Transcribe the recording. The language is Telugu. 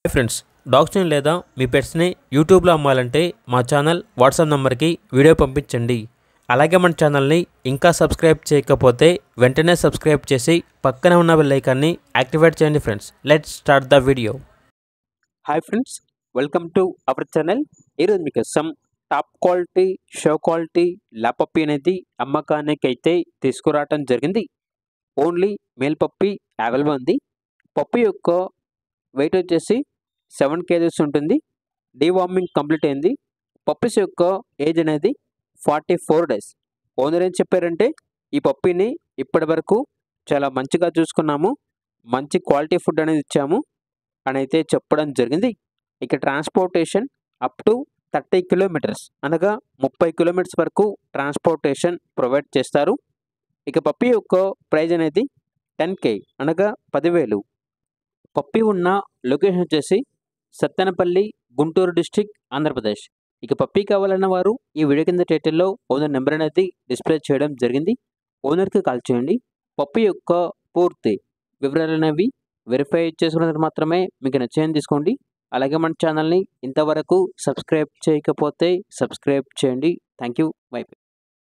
హాయ్ ఫ్రెండ్స్, డాగ్స్ని లేదా మీ పెట్స్ని యూట్యూబ్లో అమ్మాలంటే మా ఛానల్ వాట్సాప్ నెంబర్కి వీడియో పంపించండి. అలాగే మన ఛానల్ని ఇంకా సబ్స్క్రైబ్ చేయకపోతే వెంటనే సబ్స్క్రైబ్ చేసి పక్కనే ఉన్న బెల్ ఐకాన్ని యాక్టివేట్ చేయండి friends. Let's start the video. Hi friends, welcome to our channel. ఈరోజు మీకోసం top quality show quality lab puppy అనేది అమ్మకానికి అయితే తీసుకురావడం జరిగింది. ఓన్లీ మేల్ పప్పీ అవైలబుల్ ఉంది. పప్పీ యొక్క వెయిట్ వచ్చేసి 7 kgs ఉంటుంది. డీవార్మింగ్ కంప్లీట్ అయింది. పప్పీస్ యొక్క ఏజ్ అనేది 44 days. ఓనర్ ఏం చెప్పారంటే ఈ పప్పీని ఇప్పటి వరకు చాలా మంచిగా చూసుకున్నాము, మంచి క్వాలిటీ ఫుడ్ అనేది ఇచ్చాము అని అయితే చెప్పడం జరిగింది. ఇక ట్రాన్స్పోర్టేషన్ అప్ టు 30 kilometers అనగా 30 kilometers వరకు ట్రాన్స్పోర్టేషన్ ప్రొవైడ్ చేస్తారు. ఇక పప్పీ యొక్క ప్రైజ్ అనేది 10K అనగా 10,000. పప్పీ ఉన్న లొకేషన్ వచ్చేసి సత్తెనపల్లి, గుంటూరు డిస్ట్రిక్ట్, ఆంధ్రప్రదేశ్. ఇక పప్పీ కావాలన్న వారు ఈ వీడియో కింద టైటిల్లో ఓనర్ నెంబర్ అనేది డిస్ప్లే చేయడం జరిగింది. ఓనర్కి కాల్ చేయండి. పప్పీ యొక్క పూర్తి వివరాలు అనేవి వెరిఫై చేసుకున్నది మాత్రమే మీకు నచ్చేయని తీసుకోండి. అలాగే మన ఛానల్ని ఇంతవరకు సబ్స్క్రైబ్ చేయకపోతే సబ్స్క్రైబ్ చేయండి. Thank you. బై.